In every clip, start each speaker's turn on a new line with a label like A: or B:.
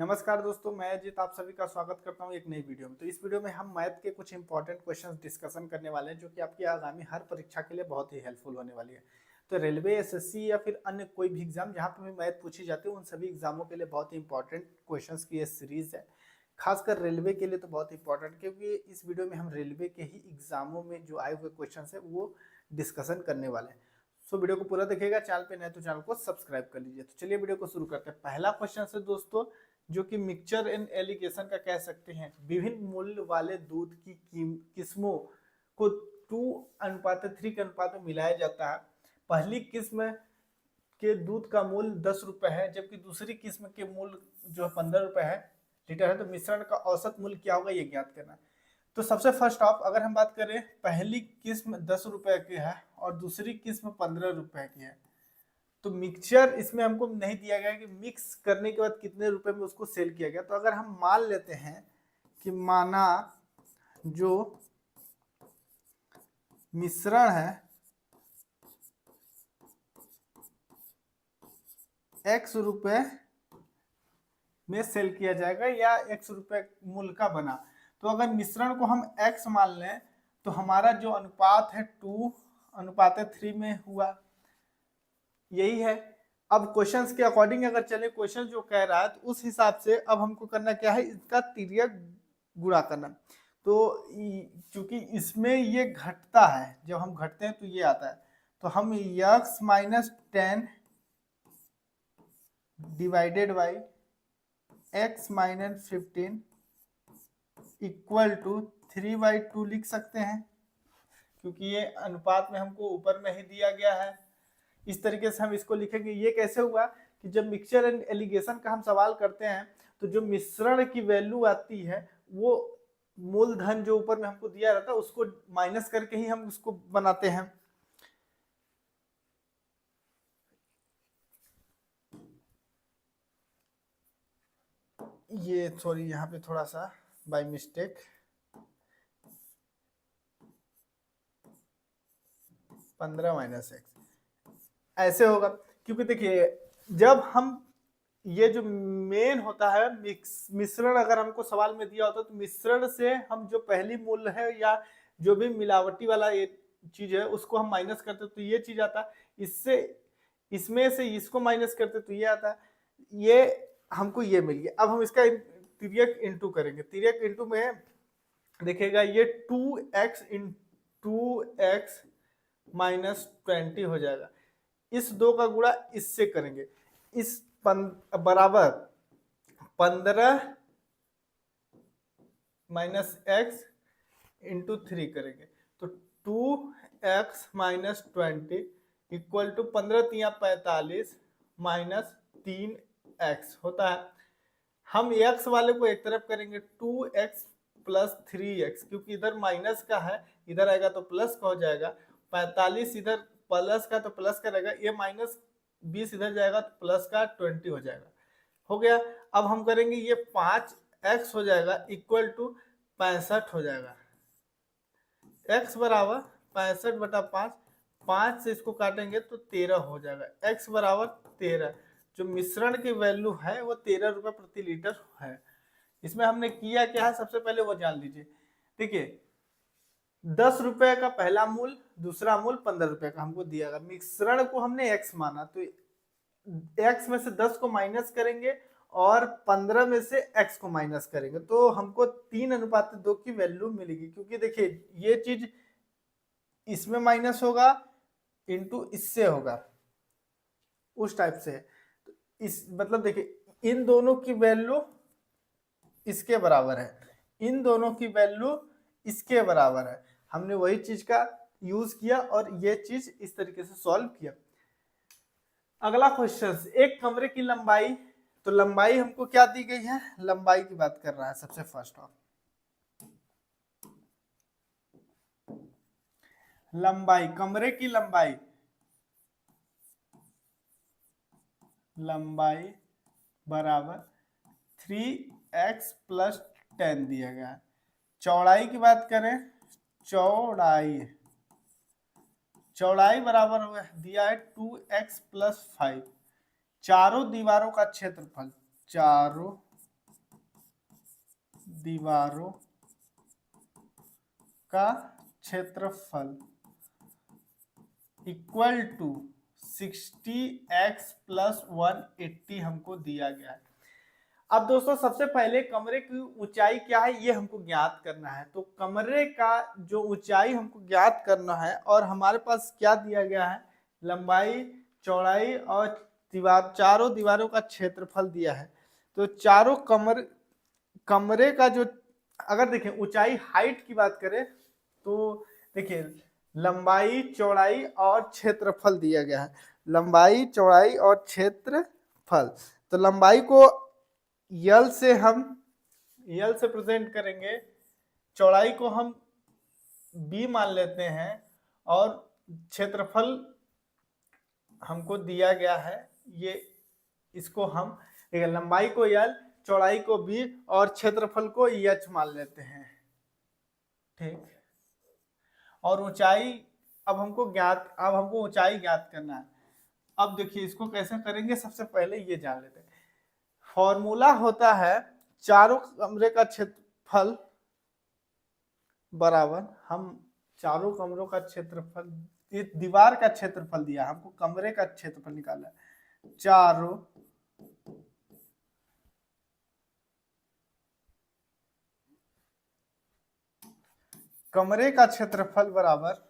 A: नमस्कार दोस्तों, मैं अजित आप सभी का स्वागत करता हूं एक नई वीडियो में। तो इस वीडियो में हम मैथ के कुछ इंपॉर्टेंट क्वेश्चंस डिस्कशन करने वाले हैं जो कि आपकी आगामी हर परीक्षा के लिए बहुत ही हेल्पफुल होने वाली है। तो रेलवे, एसएससी या फिर अन्य कोई भी एग्जाम जहां पर भी मैथ पूछी जाती है उन सभी एग्जामों के लिए बहुत ही इंपॉर्टेंट क्वेश्चंस की ये सीरीज है। खासकर रेलवे के लिए तो बहुत इंपॉर्टेंट, क्योंकि इस वीडियो में हम रेलवे के ही एग्जामों में जो आए हुए क्वेश्चन है वो डिस्कशन करने वाले हैं। सो वीडियो को पूरा देखिएगा, चैनल पे नए तो चैनल को सब्सक्राइब कर लीजिए। तो चलिए वीडियो को शुरू करते हैं। पहला क्वेश्चन है दोस्तों, जो कि मिक्सचर एंड एलिगेशन का कह सकते हैं। विभिन्न मूल्य वाले दूध की किस्मों को 2:3 के अनुपात में मिलाया जाता है। पहली किस्म के दूध का मूल्य 10 रुपए है, जबकि दूसरी किस्म के मूल्य जो 15 रुपए है लीटर है। तो मिश्रण का औसत मूल्य क्या होगा ये ज्ञात करना है। तो सबसे फर्स्ट ऑफ अगर हम बात करें, पहली किस्म 10 रुपए की है और दूसरी किस्म 15 रुपए की है। तो मिक्सचर इसमें हमको नहीं दिया गया कि मिक्स करने के बाद कितने रुपए में उसको सेल किया गया। तो अगर हम मान लेते हैं कि माना जो मिश्रण है x रुपए में सेल किया जाएगा या x रुपए मूल्य का बना। तो अगर मिश्रण को हम x मान लें तो हमारा जो अनुपात है 2:3 में हुआ, यही है। अब क्वेश्चंस के अकॉर्डिंग अगर चले, क्वेश्चन जो कह रहा है तो उस हिसाब से अब हमको करना क्या है, इसका तिर्यक गुणा करना। तो क्योंकि इसमें ये घटता है, जब हम घटते हैं तो ये आता है। तो हम x minus 10 divided by x minus 15 equal to 3/2 लिख सकते हैं, क्योंकि ये अनुपात में हमको ऊपर में ही दिया गया है। इस तरीके से हम इसको लिखेंगे। ये कैसे हुआ कि जब मिक्सचर एंड एलिगेशन का हम सवाल करते हैं तो जो मिश्रण की वैल्यू आती है वो मूलधन जो ऊपर में हमको दिया रहता है उसको माइनस करके ही हम उसको बनाते हैं। ये सॉरी, यहाँ पे थोड़ा सा बाय मिस्टेक 15 माइनस एक्स ऐसे होगा, क्योंकि देखिए जब हम ये जो मेन होता है मिश्रण, अगर हमको सवाल में दिया होता तो मिश्रण से हम जो पहली मूल्य है या जो भी मिलावटी वाला ये चीज है उसको हम माइनस करते तो ये चीज आता, इससे इसमें से इसको माइनस करते तो ये आता, ये हमको ये मिल गया। अब हम इसका तिर्यक इंटू करेंगे। तिर्यक इंटू में देखिएगा ये 2x माइनस 20 हो जाएगा। इस 2 का गुणा इससे करेंगे, इस बराबर 15 माइनस एक्स इंटू 3 करेंगे। तो 2x minus 20 equal to 15×3=45 minus 3x होता है। हम x वाले को एक तरफ करेंगे, 2x प्लस 3x, क्योंकि इधर माइनस का है, इधर आएगा तो प्लस का हो जाएगा। 45 इधर प्लस का तो प्लस का रहेगा, ये माइनस 20 इधर जाएगा तो प्लस का 20 हो जाएगा। हो गया। अब हम करेंगे ये 5x हो जाएगा इक्वल टू 65 हो जाएगा। x बराबर 65/5, 5 से इसको काटेंगे तो 13 हो जाएगा। x बराबर 13, जो मिश्रण की वैल्यू है वो 13 रुपए प्रति लीटर है। इसमें हमने किया क्या है, सबसे पहले वो जान लीजिए। देखिए 10 रुपए का पहला मूल्य, दूसरा मूल्य 15 रुपए का हमको दिया गया। मिश्रण को हमने x माना तो x में से 10 को माइनस करेंगे और 15 में से x को माइनस करेंगे तो हमको 3:2 की वैल्यू मिलेगी। क्योंकि देखिए ये चीज इसमें माइनस होगा इंटू इससे होगा, उस टाइप से। तो इस मतलब देखिए इन दोनों की वैल्यू इसके बराबर है, इन दोनों की वैल्यू इसके बराबर है। हमने वही चीज का यूज किया और ये चीज इस तरीके से सॉल्व किया। अगला क्वेश्चन, एक कमरे की लंबाई, तो लंबाई हमको क्या दी गई है, लंबाई की बात कर रहा है सबसे फर्स्ट ऑफ। लंबाई, कमरे की लंबाई, लंबाई बराबर 3x प्लस 10 दिया गया है। चौड़ाई की बात करें, चौड़ाई बराबर हुआ दिया है 2x प्लस 5। चारों दीवारों का क्षेत्रफल, चारों दीवारों का क्षेत्रफल इक्वल टू 60x + 180 हमको दिया गया है। अब दोस्तों सबसे पहले कमरे की ऊंचाई क्या है ये हमको ज्ञात करना है। तो कमरे का जो ऊंचाई हमको ज्ञात करना है और हमारे पास क्या दिया गया है, लंबाई, चौड़ाई और चारों दीवारों का क्षेत्रफल दिया है। तो चारों कमरे का जो, अगर देखें ऊंचाई हाइट की बात करें तो देखिए लंबाई, चौड़ाई और क्षेत्रफल दिया गया है। लंबाई, चौड़ाई और क्षेत्रफल। तो लंबाई को यल से प्रेजेंट करेंगे, चौड़ाई को हम b मान लेते हैं और क्षेत्रफल हमको दिया गया है ये, इसको हम लंबाई को यल, चौड़ाई को b और क्षेत्रफल को h मान लेते हैं। ठीक, और ऊंचाई अब हमको ऊंचाई ज्ञात करना है। अब देखिए इसको कैसे करेंगे, सबसे पहले ये जान लेते हैं। फॉर्मूला होता है चारों कमरे का क्षेत्रफल बराबर, हम चारों कमरों का क्षेत्रफल, दीवार का क्षेत्रफल दिया, हमको कमरे का क्षेत्रफल निकालना है। चारों कमरे का क्षेत्रफल बराबर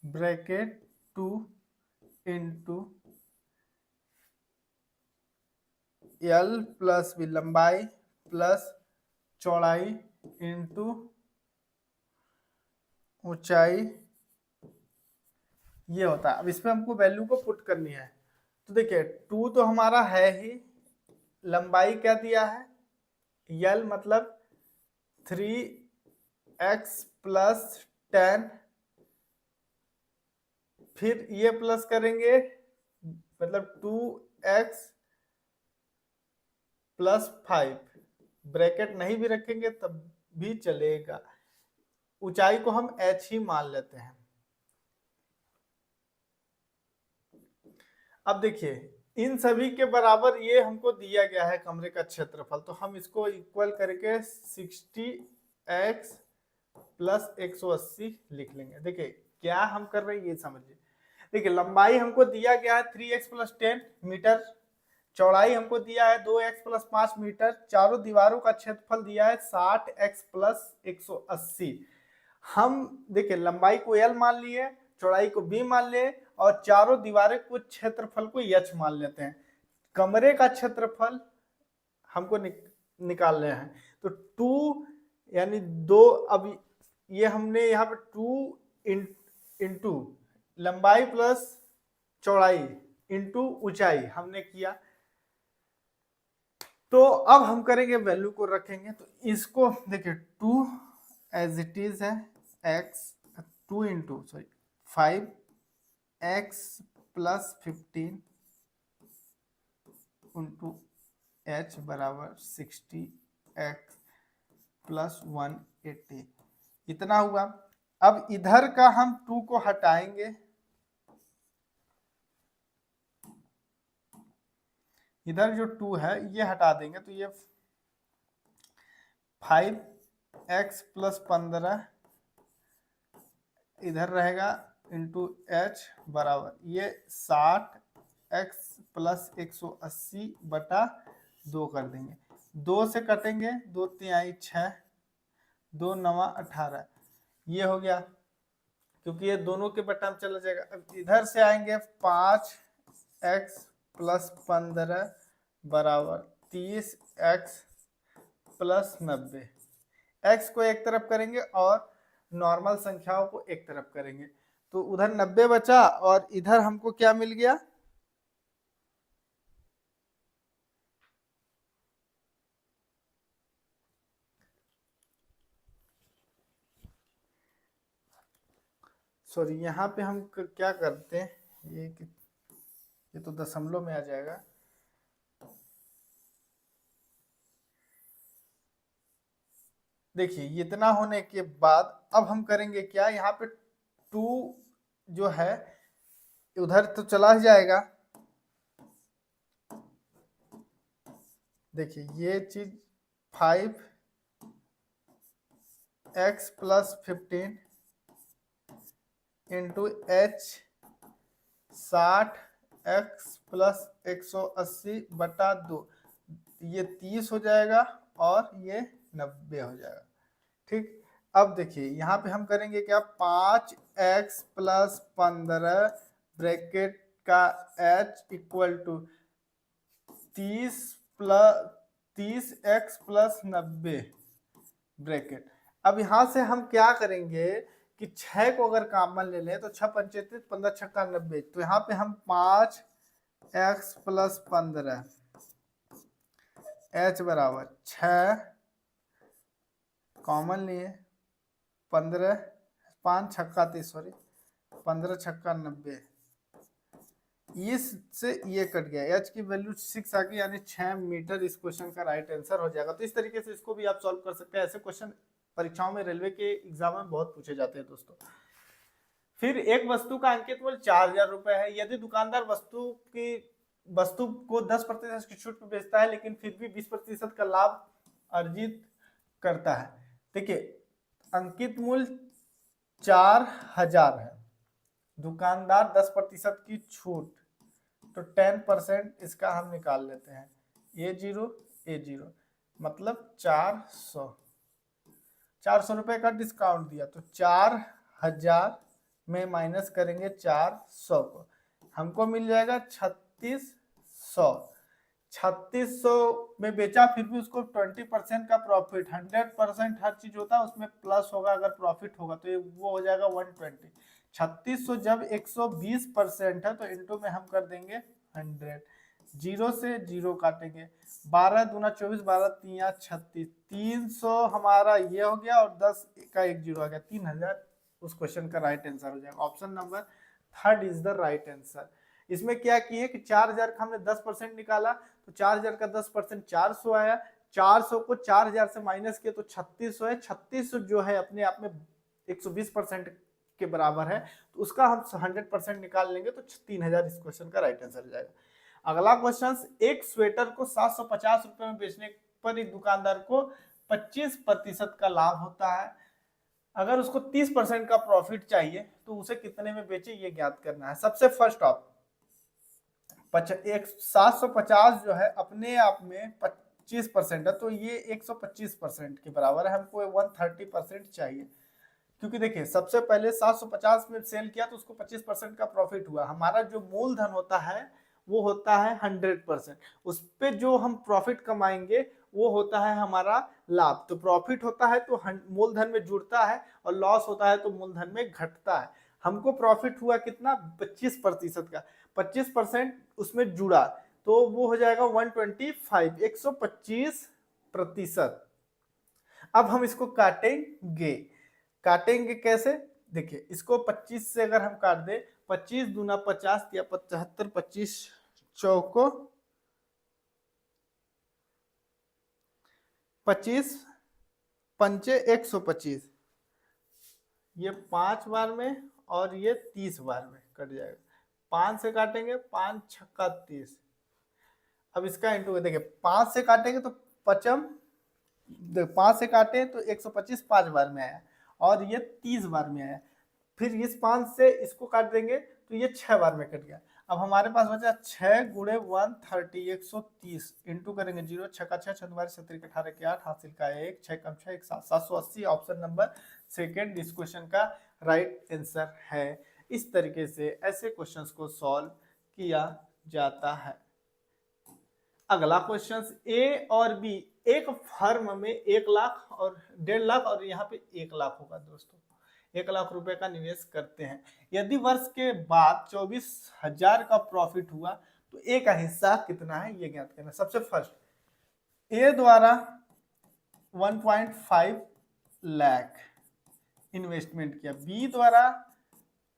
A: bracket 2 into L plus b, लंबाई प्लस चौड़ाई इंटू ऊंचाई, ये होता है। अब इसमें हमको वैल्यू को पुट करनी है। तो देखिए 2 तो हमारा है ही, लंबाई क्या दिया है, L मतलब 3x + 10, फिर ये प्लस करेंगे मतलब 2x + 5, ब्रैकेट नहीं भी रखेंगे तब भी चलेगा। ऊंचाई को हम h ही मान लेते हैं। अब देखिए इन सभी के बराबर ये हमको दिया गया है कमरे का क्षेत्रफल, तो हम इसको इक्वल करके 60x + 180 लिख लेंगे। देखिए क्या हम कर रहे हैं ये समझिए। देखिए लंबाई हमको दिया गया है 3x + 10 मीटर, चौड़ाई हमको दिया है 2x + 5 मीटर, चारों दीवारों का क्षेत्रफल दिया है 60x + 180। हम देखिए लंबाई को L मान लिए, चौड़ाई को b मान लिए और चारों दीवारें को क्षेत्रफल को h मान लेते हैं। कमरे का क्षेत्रफल हमको निकाल रहे हैं। तो 2 यानी 2, अब ये हमने यहाँ पे 2 इंटू लंबाई प्लस चौड़ाई इंटू ऊंचाई हमने किया। तो अब हम करेंगे वैल्यू को रखेंगे, तो इसको देखिए 2 एज इट इज है, x 2 into 5x + 15 into h बराबर 60x + 180, इतना हुआ। अब इधर का हम 2 को हटाएंगे, इधर जो 2 है ये हटा देंगे, तो ये 5x + 15 इधर रहेगा इंटू h बराबर ये 60x + 180 बटा 2 कर देंगे। 2 से कटेंगे, 2 तिहाई 6, 2 9 18, ये हो गया क्योंकि ये दोनों के बटा में चला जाएगा। अब इधर से आएंगे 5x + 15 बराबर 30x + 90, x को एक तरफ करेंगे और नॉर्मल संख्याओं को एक तरफ करेंगे, तो उधर 90 बचा और इधर हमको क्या मिल गया, सॉरी यहाँ पे हम क्या करते हैं, ये तो दशमलव में आ जाएगा। देखिए ये इतना होने के बाद अब हम करेंगे क्या, यहाँ पे 2 जो है उधर तो चला ही जाएगा। देखिए ये चीज 5x + 15 इंटू h 60x + 180/2, ये 30 हो जाएगा और ये 90 हो जाएगा। ठीक, अब देखिए यहाँ पे हम करेंगे क्या, 5x + 15 ब्रैकेट का h equal to 30x + 90 bracket. अब यहाँ से हम क्या करेंगे कि 6 को अगर कॉमन ले लें तो 6 पंचे 15 छक्का 90, तो यहाँ पे हम 5x + 15 h बराबर 6 कॉमन लिए, 15 5 छक्का 30, सॉरी 15 छक्का 90, इससे ये कट गया, h की वैल्यू 6 आ गई, यानी 6 मीटर इस क्वेश्चन का राइट आंसर हो जाएगा। तो इस तरीके से इसको भी आप सॉल्व कर सकते हैं। ऐसे क्वेश्चन परीक्षाओं में, रेलवे के एग्जाम में बहुत पूछे जाते हैं दोस्तों। फिर एक वस्तु का अंकित मूल्य 4000 रुपए है। यदि दुकानदार वस्तु को 10% की छूट पर बेचता है लेकिन फिर भी 20% का लाभ अर्जित करता है। देखिए अंकित मूल्य 4000 है, दुकानदार 10% की छूट, तो 10% इसका हम निकाल लेते हैं, A0 मतलब 400 रुपए का डिस्काउंट दिया, तो 4000 में माइनस करेंगे 400 को, हमको मिल जाएगा 3600। 3600 में बेचा, फिर भी उसको 20% का प्रॉफिट, 100% हर चीज होता है उसमें प्लस होगा, अगर प्रॉफिट होगा तो ये वो हो जाएगा 120। 3600 जब 120% है तो इंटू में हम कर देंगे 100, 0 से 0 काटेंगे, 12 दूना 24, 12 3 36, 300 हमारा ये हो गया और 10 का 1 0 आ गया, 3000 उस क्वेश्चन का राइट आंसर हो जाएगा। Option number 3 is the right answer. इसमें क्या किए कि 4000 का हमने 10% निकाला, तो 4000 का 10% 400 आया, 400 को 4000 से माइनस किया तो 3600 है। 3600 जो है अपने आप में 120% के बराबर है, तो उसका हम 100% निकाल लेंगे तो 3000 इस क्वेश्चन का राइट आंसर हो जाएगा। अगला क्वेश्चन, एक स्वेटर को 750 रुपए में बेचने पर एक दुकानदार को 25% का लाभ होता है। अगर उसको 30% का प्रॉफिट चाहिए तो उसे कितने में बेचे ये ज्ञात करना है। सबसे फर्स्ट ऑफ 750 जो है अपने आप में 25% है, तो ये 125% के बराबर है, हमको 130% चाहिए। क्योंकि देखिए सबसे पहले 750 में सेल किया तो उसको 25% का प्रॉफिट हुआ, हमारा जो मूलधन होता है वो होता है 100%, उस पे जो हम प्रॉफिट कमाएंगे वो होता है हमारा लाभ। तो प्रॉफिट होता है तो मूलधन में जुड़ता है और लॉस होता है तो मूलधन में घटता है। हमको प्रॉफिट हुआ कितना, 25% का, 25% उसमें जुड़ा तो वो हो जाएगा 125, 125%। अब हम इसको काटेंगे कैसे, देखिए इसको 25 से अगर हम काट दे, 25 दूना 50 या 75, 25 चौको 25 पंचे 125, ये 5 बार में और ये 30 बार में कट जाएगा। 5 से काटेंगे, 5 छक्का 30। अब इसका इंटू देखिए 5 से काटेंगे तो 5 से काटे तो 125 5 बार में आया और ये 30 बार में आया। फिर इस 5 से इसको काट देंगे तो ये 6 बार में कट गया। अब हमारे पास बचा 6 गुणे 130, 130 इंटू करेंगे 0, 6 का 6, 6 12 17 18 के 8, हासिल का 1, 6 कम 6 1 7, 780। ऑप्शन नंबर सेकंड इस क्वेश्चन का राइट आंसर है। इस तरीके से ऐसे क्वेश्चंस को सॉल्व किया जाता है। अगला क्वेश्चन, ए और बी एक फर्म में 1 लाख और 1.5 लाख और यहाँ पे 1 लाख होगा दोस्तों, 1 लाख रुपए का निवेश करते हैं। यदि वर्ष के बाद 24,000 का प्रॉफिट हुआ तो ए का हिस्सा कितना है ये ज्ञात करना। सबसे फर्स्ट ए द्वारा 1.5 लाख इन्वेस्टमेंट किया, बी द्वारा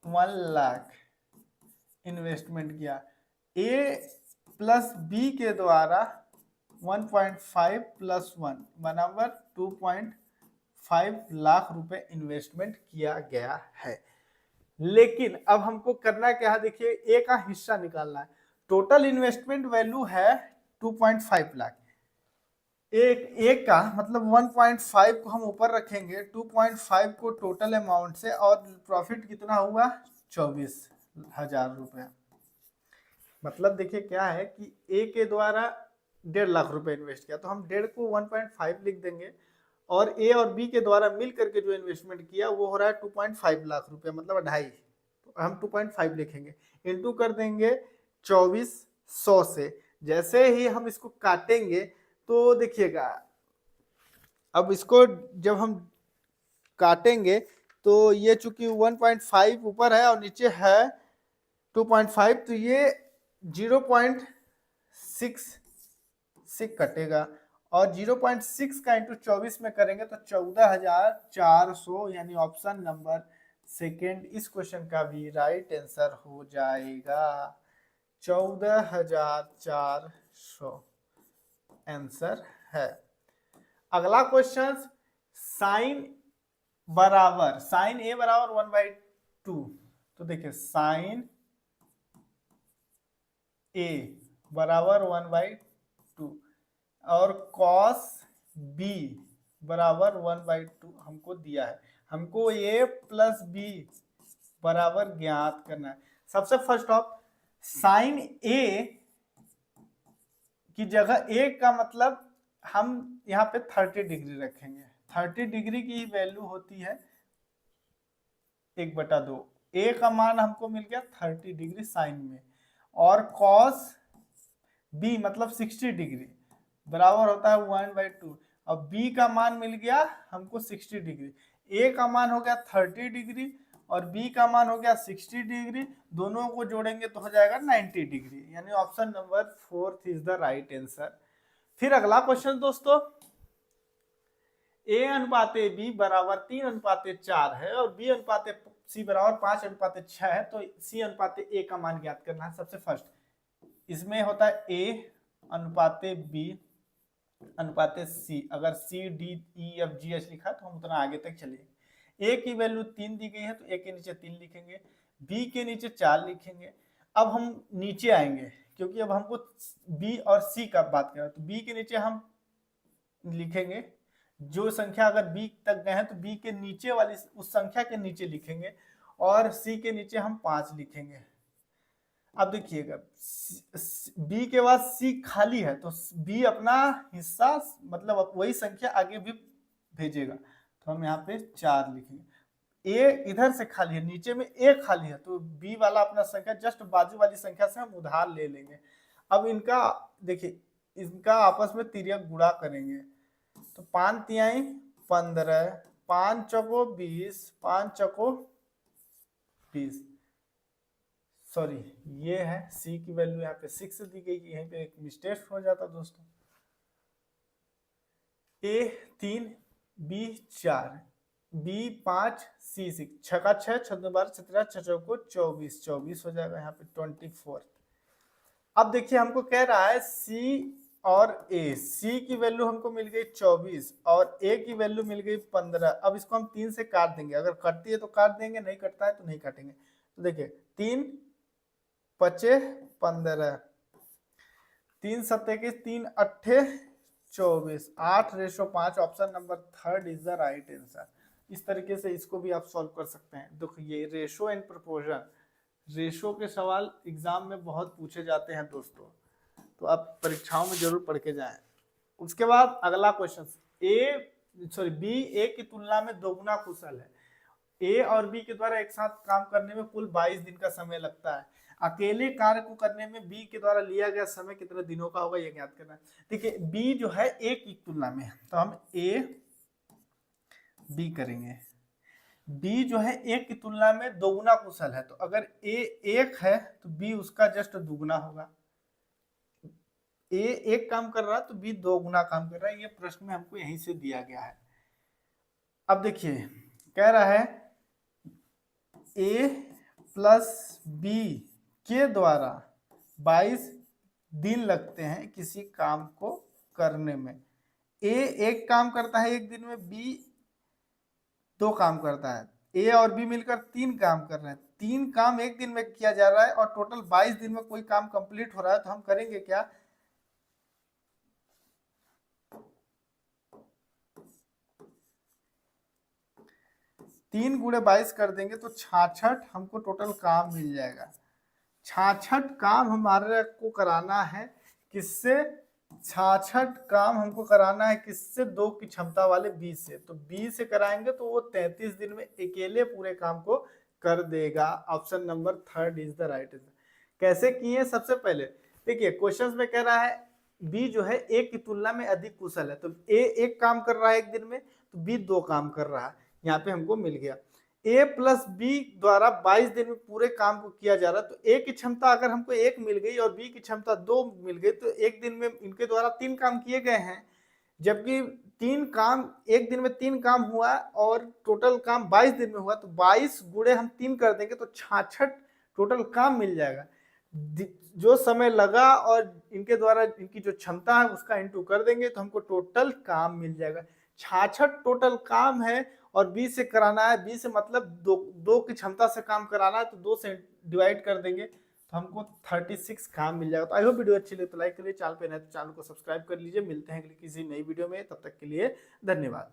A: 1 लाख इन्वेस्टमेंट किया, ए प्लस बी के द्वारा 1.5 + 1 बराबर 2.5 लाख रुपए इन्वेस्टमेंट किया गया है। लेकिन अब हमको करना क्या है, देखिए ए का हिस्सा निकालना है। टोटल इन्वेस्टमेंट वैल्यू है 2.5 लाख। एक का मतलब 1.5 को हम ऊपर रखेंगे, 2.5 को टोटल अमाउंट से, और प्रॉफिट कितना हुआ 24,000 रुपये। मतलब देखिए क्या है कि ए के द्वारा 1.5 लाख रुपए इन्वेस्ट किया, तो हम 1.5 को 1.5 लिख देंगे, और ए और बी के द्वारा मिल करके जो इन्वेस्टमेंट किया वो हो रहा है 2.5 लाख रुपए, मतलब 2.5, तो हम 2.5 लिखेंगे, इंटू कर देंगे 2400 से। जैसे ही हम इसको काटेंगे तो देखिएगा, अब इसको जब हम काटेंगे तो ये चूंकि 1.5 ऊपर है और नीचे है 2.5, तो ये 0.6 कटेगा, और 0.6 का इंटू 24 में करेंगे तो 14,400, यानी ऑप्शन नंबर सेकेंड इस क्वेश्चन का भी राइट आंसर हो जाएगा। 14,400 आंसर है। अगला क्वेश्चन, साइन ए बराबर 1/2, तो देखिए साइन ए बराबर 1/2 और कॉस बी बराबर 1/2 हमको दिया है। हमको ए प्लस बी बराबर ज्ञात करना है। सबसे फर्स्ट ऑफ, साइन ए की जगह ए का मतलब हम यहाँ पे 30 डिग्री रखेंगे। 30 डिग्री की वैल्यू होती है 1/2। ए का मान हमको मिल गया 30 डिग्री साइन में, और कॉस बी मतलब 60 डिग्री बराबर होता है 1/2। अब बी का मान मिल गया हमको 60 डिग्री। ए का मान हो गया 30 डिग्री और बी का मान हो गया 60 डिग्री, दोनों को जोड़ेंगे तो हो जाएगा 90 डिग्री, यानी option number 4 is the right answer. फिर अगला क्वेश्चन दोस्तों, ए अनुपात बी बराबर 3:4 है और बी अनुपात सी बराबर 5:6 है, तो सी अनुपात ए का मान ज्ञात करना है। सबसे फर्स्ट इसमें होता है ए अनुपात बी अनुपात सी। अगर C D E F G H लिखा तो हम उतना आगे तक चलेंगे। ए की वैल्यू 3 दी गई है तो ए के नीचे 3 लिखेंगे, बी के नीचे 4 लिखेंगे। अब हम नीचे आएंगे क्योंकि अब हमको बी और सी का बात करें, तो बी के नीचे हम लिखेंगे जो संख्या अगर बी तक गए हैं तो बी के नीचे वाली उस संख्या के नीचे लिखेंगे, और सी के नीचे हम 5 लिखेंगे। अब देखिएगा बी के बाद सी खाली है तो बी अपना हिस्सा मतलब वही संख्या आगे भी भेजेगा, तो हम यहाँ पे 4 लिखेंगे। ए इधर से खाली है, नीचे में ए खाली है, तो बी वाला अपना संख्या जस्ट बाजू वाली संख्या से हम उधार ले लेंगे। अब इनका देखिए, इनका आपस में तिर्यक गुणा करेंगे, तो 5 तिहाई 15, 5 चौको 20, 5 चौको 20। सॉरी, ये है सी की वैल्यू यहाँ पे 6 दी गई, यहीं पे एक मिस्टेक हो जाता दोस्तों। ए 3, बी 4, बी 5, सी 6, 6 का 6, 6 12 17, 6 चौको 24, 24 हो जाएगा यहाँ पे 24। अब देखिए हमको कह रहा है सी और ए, सी की वैल्यू हमको मिल गई 24 और ए की वैल्यू मिल गई 15। अब इसको हम 3 से काट देंगे, अगर कटती है तो काट देंगे, नहीं कटता है तो नहीं काटेंगे। तो देखिए 3 5 15, 3 7 के 3 8 24, 8:5, option number 3 is the right answer. इस तरीके से इसको भी आप सॉल्व कर सकते हैं। देखिए रेशो एंड प्रोपोर्शन, रेशो के सवाल एग्जाम में बहुत पूछे जाते हैं दोस्तों, तो आप परीक्षाओं में जरूर पढ़ के जाएं। उसके बाद अगला क्वेश्चन, बी ए की तुलना में दोगुना कुशल है। ए और बी के द्वारा एक साथ काम करने में कुल 22 दिन का समय लगता है। अकेले कार्य को करने में बी के द्वारा लिया गया समय कितने दिनों का होगा, ये ज्ञात करना है। देखिए बी जो है ए की तुलना में, तो हम ए बी करेंगे। बी जो है ए की तुलना में दोगुना कुशल है, तो अगर ए 1 है तो बी उसका जस्ट दुगुना होगा। ए 1 काम कर रहा है तो बी 2 गुना काम कर रहा है। ये प्रश्न में हमको यहीं से दिया गया है। अब देखिए कह रहा है ए प्लस बी के द्वारा 22 दिन लगते हैं किसी काम को करने में। ए 1 काम करता है 1 दिन में, बी 2 काम करता है, ए और बी मिलकर 3 काम कर रहे हैं, 3 काम एक दिन में किया जा रहा है और टोटल 22 दिन में कोई काम कंप्लीट हो रहा है। तो हम करेंगे क्या, 3 गुणे 22 कर देंगे तो 66 हमको टोटल काम मिल जाएगा। 66 काम हमारे को कराना है किससे, 66 काम हमको कराना है किससे, 2 की क्षमता वाले बी से। तो बी से कराएंगे तो वो 33 दिन में अकेले पूरे काम को कर देगा। Option number 3 is the right answer. कैसे किए, सबसे पहले देखिए क्वेश्चन में कह रहा है बी जो है ए की तुलना में अधिक कुशल है, तो ए 1 काम कर रहा है एक दिन में, तो बी 2 काम कर रहा है। यहाँ पे हमको मिल गया a प्लस बी द्वारा 22 दिन में पूरे काम को किया जा रहा है। तो a की क्षमता अगर हमको 1 मिल गई और b की क्षमता 2 मिल गई, तो एक दिन में इनके द्वारा 3 काम किए गए हैं, जबकि 3 काम एक दिन में 3 काम हुआ और टोटल काम 22 दिन में हुआ। तो 22 गुणे हम 3 कर देंगे तो 66 टोटल काम मिल जाएगा। जो समय लगा और इनके द्वारा इनकी जो क्षमता है उसका इंटू कर देंगे तो हमको टोटल काम मिल जाएगा। 66 टोटल काम है और 20 से कराना है, 20 से मतलब 2 की क्षमता से काम कराना है, तो 2 से डिवाइड कर देंगे तो हमको 36 काम मिल जाएगा। तो आई होप वीडियो अच्छी लगे तो लाइक करिए, चैनल पे नए तो चैनल को सब्सक्राइब कर लीजिए। मिलते हैं किसी नई वीडियो में, तब तक के लिए धन्यवाद।